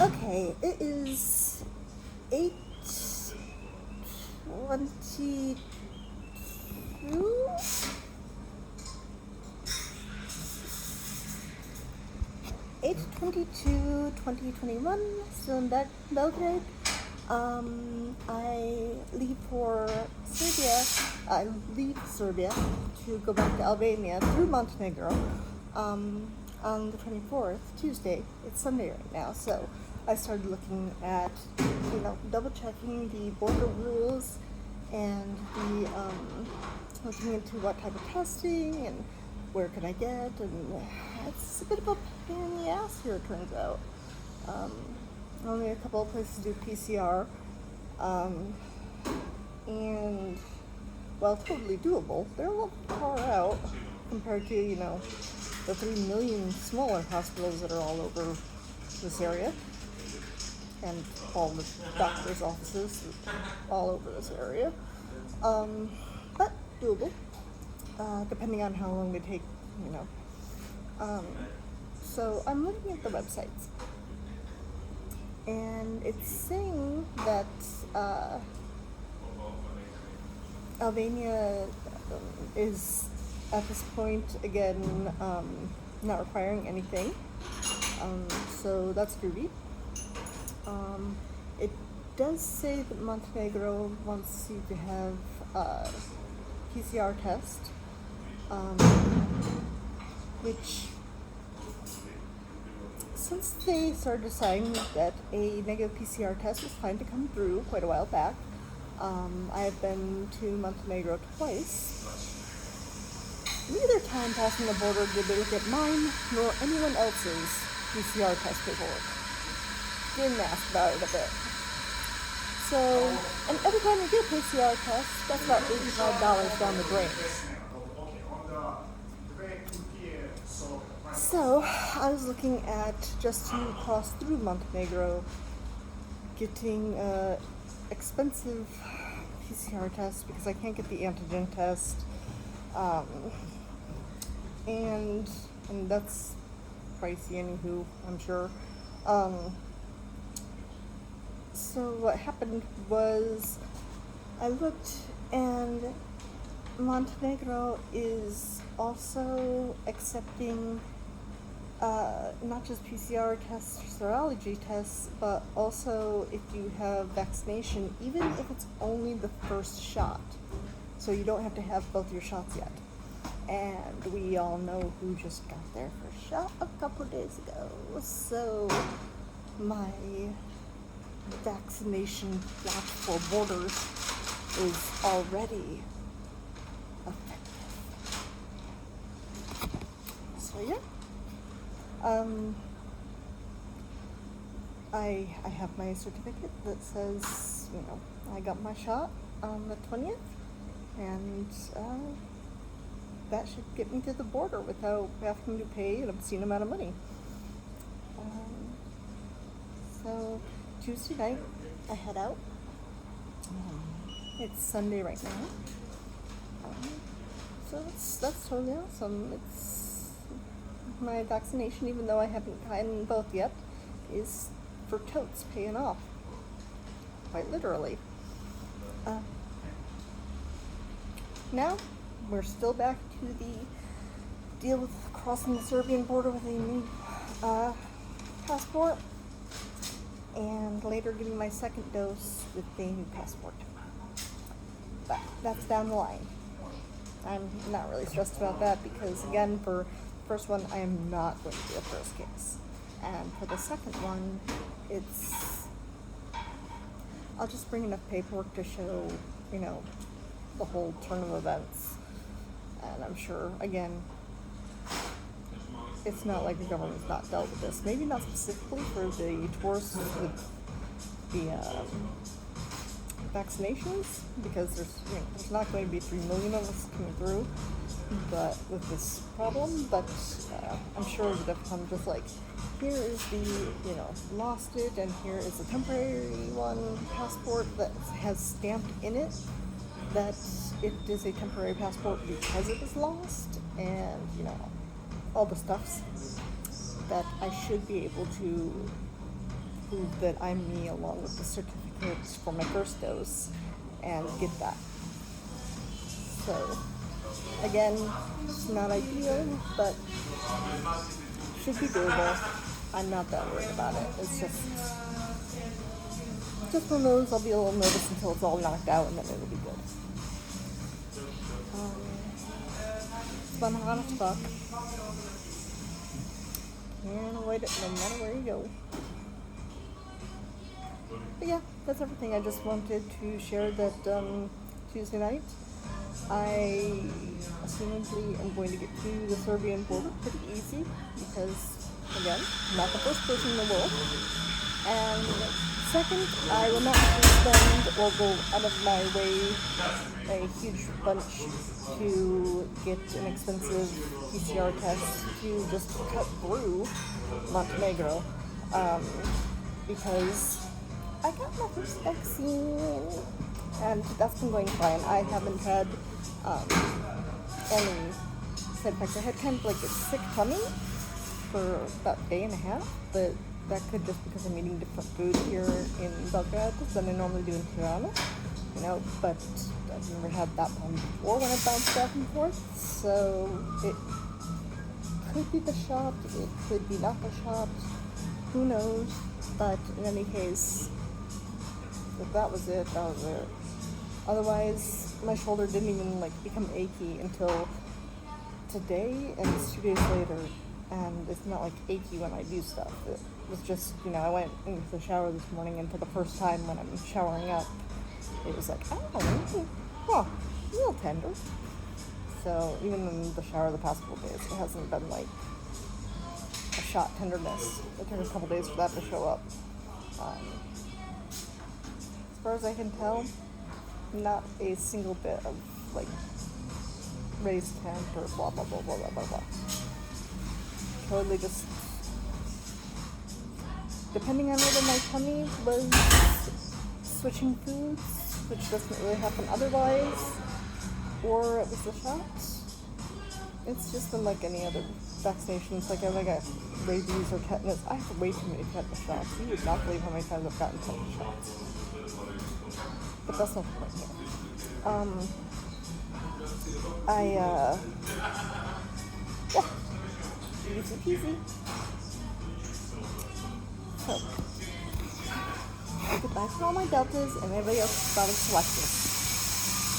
Okay, it is 8:22. 2021, still in Belgrade. I leave for Serbia. I leave Serbia to go back to Albania through Montenegro on the 24th, Tuesday. It's Sunday right now, so I started looking at, double checking the border rules and looking into what type of testing and where can I get, and it's a bit of a pain in the ass here, it turns out. Only a couple of places do PCR, and while totally doable, they're a little far out compared to, the 3 million smaller hospitals that are all over this area, and all the doctors' offices all over this area. But doable, depending on how long they take, So I'm looking at the websites, and it's saying that Albania is at this point again not requiring anything, so that's groovy. It does say that Montenegro wants you to have a PCR test, which, since they started deciding that a negative PCR test was fine to come through quite a while back, I have been to Montenegro twice. Neither time passing the border did they look at mine nor anyone else's PCR test paperwork. Didn't ask about it a bit. So, and every time you get a PCR test, that's about $85 down the drain. So, I was looking at, just to cross through Montenegro, getting an expensive PCR test because I can't get the antigen test, and that's pricey anywho, I'm sure. So what happened was I looked, and Montenegro is also accepting not just PCR tests or serology tests, but also if you have vaccination, even if it's only the first shot. So you don't have to have both your shots yet. And we all know who just got their first shot a couple days ago. So my vaccination watch for borders is already effective. So yeah. I have my certificate that says, I got my shot on the 20th, and that should get me to the border without having to pay an obscene amount of money. So Tuesday night, I head out. It's Sunday right now. So that's totally awesome. It's my vaccination, even though I haven't gotten both yet, is for totes paying off. Quite literally. Now, we're still back to the deal with crossing the Serbian border with a new passport, and later getting my second dose with a new passport. But that's down the line. I'm not really stressed about that because, again, for the first one, I am not going to be the first case. And for the second one, I'll just bring enough paperwork to show, the whole turn of events. And I'm sure, again, it's not like the government's not dealt with this. Maybe not specifically for the tourists with the vaccinations, because there's not going to be 3 million of us coming through, but with this problem. But I'm sure that if I'm just like, here is the, lost it, and here is a temporary one passport that has stamped in it that it is a temporary passport because it was lost, and, all the stuffs that I should be able to prove that I'm me along with the certificates for my first dose and get that. So, again, it's not ideal, but should be doable. I'm not that worried about it. It's just one of those I'll be a little nervous until it's all knocked out, and then it'll be good. It's been hot as fuck. Can't avoid it no matter where you go. But yeah, that's everything. I just wanted to share that Tuesday night I assumedly am going to get to the Serbian border pretty easy because, again, not the first person in the world. And second, I will not have to spend or go out of my way a huge bunch to get an expensive PCR test to just cut through Montenegro because I got my first vaccine and that's been going fine. I haven't had any side effects. I had kind of like a sick tummy for about a day and a half, but that could just because I'm eating different food here in Belgrade than I normally do in Tirana, but I've never had that one before when I bounced back and forth, so it could be the shot, it could be not the shot, who knows, but in any case, if that was it, that was it. Otherwise, my shoulder didn't even become achy until today, and it's 2 days later, and it's not achy when I do stuff. It was just, I went into the shower this morning, and for the first time when I'm showering up, it was a little tender. So even in the shower the past couple days, it hasn't been a shot tenderness. It took a couple days for that to show up. As far as I can tell, not a single bit of raised temp or blah blah blah blah blah blah blah. Totally just depending on whether my tummy was switching foods, which doesn't really happen otherwise, or it was the shots. It's just been like any other vaccination. It's like I got rabies or tetanus. I have way too many tetanus shots. You would not believe how many times I've gotten tetanus shots. But that's not the point here. Easy peasy. So, goodbye to all my deltas and everybody else who's about to select this.